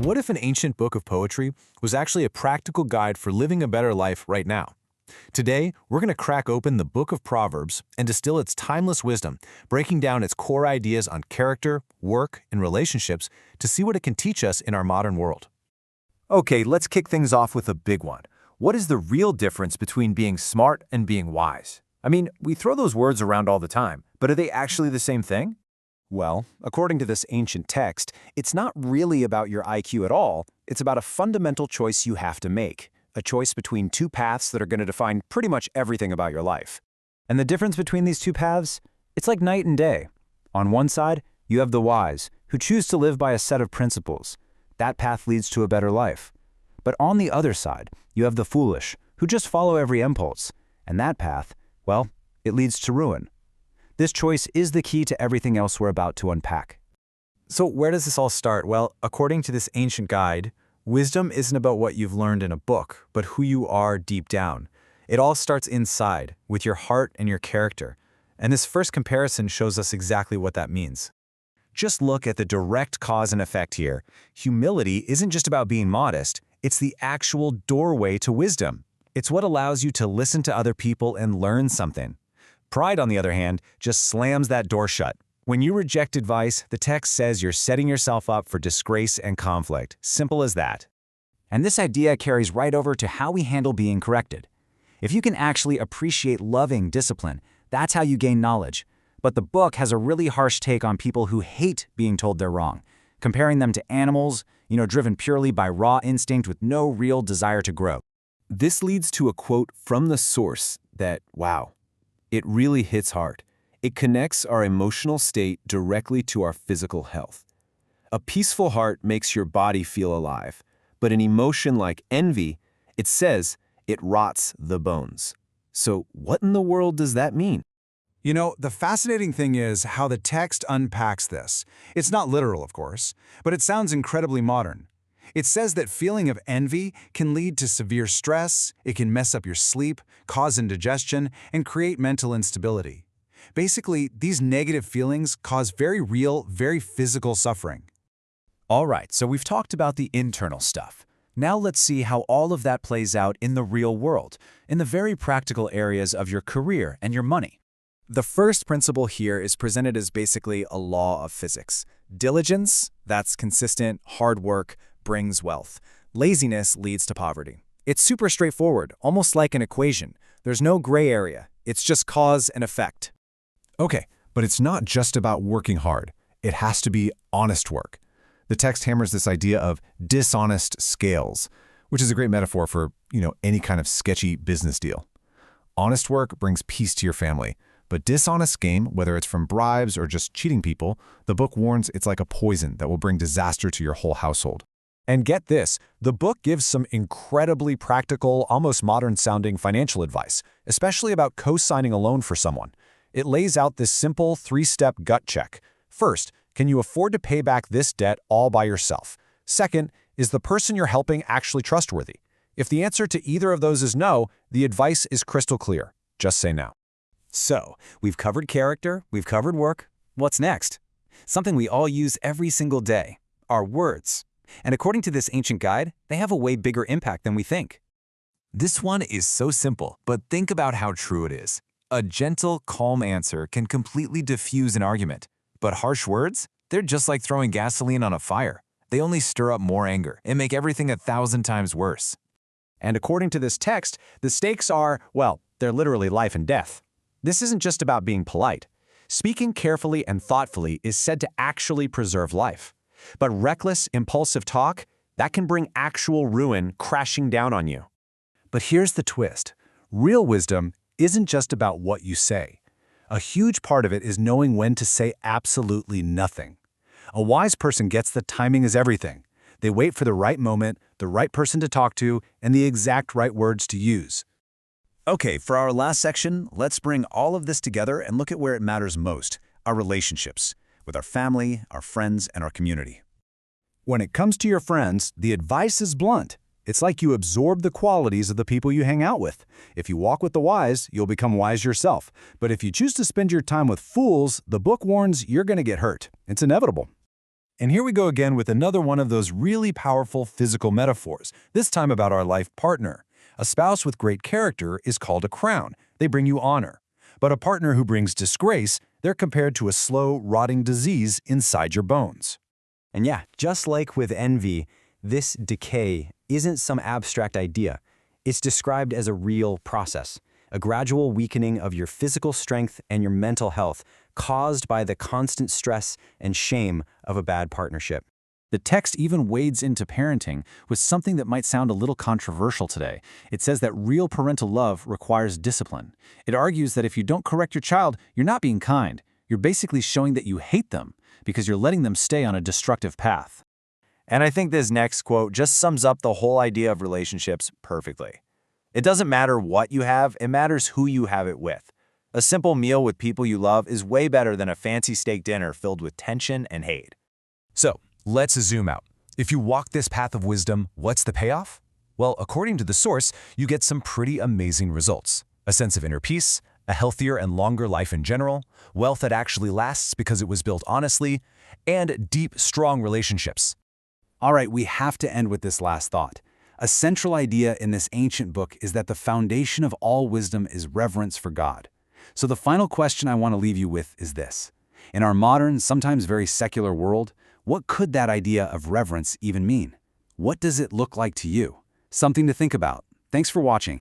what if an ancient book of poetry was actually a practical guide for living a better life right now? Today, we're going to crack open the book of Proverbs and distill its timeless wisdom, breaking down its core ideas on character, work, and relationships to see what it can teach us in our modern world. Okay, let's kick things off with a big one. What is the real difference between being smart and being wise? I mean, we throw those words around all the time, but are they actually the same thing? Well, according to this ancient text, it's not really about your IQ at all. It's about a fundamental choice you have to make, a choice between two paths that are going to define pretty much everything about your life. And the difference between these two paths? It's like night and day. On one side, you have the wise, who choose to live by a set of principles. That path leads to a better life. But on the other side, you have the foolish, who just follow every impulse. And that path, well, it leads to ruin. This choice is the key to everything else we're about to unpack. So where does this all start? Well, according to this ancient guide, wisdom isn't about what you've learned in a book, but who you are deep down. It all starts inside, with your heart and your character. And this first comparison shows us exactly what that means. Just look at the direct cause and effect here. Humility isn't just about being modest, it's the actual doorway to wisdom. It's what allows you to listen to other people and learn something. Pride, on the other hand, just slams that door shut. When you reject advice, the text says you're setting yourself up for disgrace and conflict. Simple as that. And this idea carries right over to how we handle being corrected. If you can actually appreciate loving discipline, that's how you gain knowledge. But the book has a really harsh take on people who hate being told they're wrong, comparing them to animals, driven purely by raw instinct with no real desire to grow. This leads to a quote from the source that, wow, it really hits hard. It connects our emotional state directly to our physical health. A peaceful heart makes your body feel alive, but an emotion like envy, it says, it rots the bones. So what in the world does that mean? The fascinating thing is how the text unpacks this. It's not literal, of course, but it sounds incredibly modern. It says that feeling of envy can lead to severe stress, it can mess up your sleep, cause indigestion, and create mental instability. Basically, these negative feelings cause very real, very physical suffering. All right, so we've talked about the internal stuff. Now let's see how all of that plays out in the real world, in the very practical areas of your career and your money. The first principle here is presented as basically a law of physics. Diligence, that's consistent, hard work, brings wealth. Laziness leads to poverty. It's super straightforward, almost like an equation. There's no gray area. It's just cause and effect. Okay, but it's not just about working hard. It has to be honest work. The text hammers this idea of dishonest scales, which is a great metaphor for, any kind of sketchy business deal. Honest work brings peace to your family, but dishonest gain, whether it's from bribes or just cheating people, the book warns it's like a poison that will bring disaster to your whole household. And get this, the book gives some incredibly practical, almost modern-sounding financial advice, especially about co-signing a loan for someone. It lays out this simple three-step gut check. First, can you afford to pay back this debt all by yourself? Second, is the person you're helping actually trustworthy? If the answer to either of those is no, the advice is crystal clear. Just say no. So, we've covered character, we've covered work. What's next? Something we all use every single day, our words. And according to this ancient guide, they have a way bigger impact than we think. This one is so simple, but think about how true it is. A gentle, calm answer can completely diffuse an argument. But harsh words? They're just like throwing gasoline on a fire. They only stir up more anger and make everything 1,000 times worse. And according to this text, the stakes are, well, they're literally life and death. This isn't just about being polite. Speaking carefully and thoughtfully is said to actually preserve life. But reckless, impulsive talk, that can bring actual ruin crashing down on you. But here's the twist. Real wisdom isn't just about what you say. A huge part of it is knowing when to say absolutely nothing. A wise person gets that timing is everything. They wait for the right moment, the right person to talk to, and the exact right words to use. Okay, for our last section, let's bring all of this together and look at where it matters most, our relationships, with our family, our friends, and our community. When it comes to your friends, the advice is blunt. It's like you absorb the qualities of the people you hang out with. If you walk with the wise, you'll become wise yourself. But if you choose to spend your time with fools, the book warns you're going to get hurt. It's inevitable. And here we go again with another one of those really powerful physical metaphors, this time about our life partner. A spouse with great character is called a crown. They bring you honor. But a partner who brings disgrace, they're compared to a slow, rotting disease inside your bones. And yeah, just like with envy, this decay isn't some abstract idea. It's described as a real process, a gradual weakening of your physical strength and your mental health caused by the constant stress and shame of a bad partnership. The text even wades into parenting with something that might sound a little controversial today. It says that real parental love requires discipline. It argues that if you don't correct your child, you're not being kind. You're basically showing that you hate them because you're letting them stay on a destructive path. And I think this next quote just sums up the whole idea of relationships perfectly. It doesn't matter what you have, it matters who you have it with. A simple meal with people you love is way better than a fancy steak dinner filled with tension and hate. So, let's zoom out. If you walk this path of wisdom, what's the payoff? Well, according to the source, you get some pretty amazing results. A sense of inner peace, a healthier and longer life in general, wealth that actually lasts because it was built honestly, and deep, strong relationships. All right, we have to end with this last thought. A central idea in this ancient book is that the foundation of all wisdom is reverence for God. So the final question I want to leave you with is this. In our modern, sometimes very secular world, what could that idea of reverence even mean? What does it look like to you? Something to think about. Thanks for watching.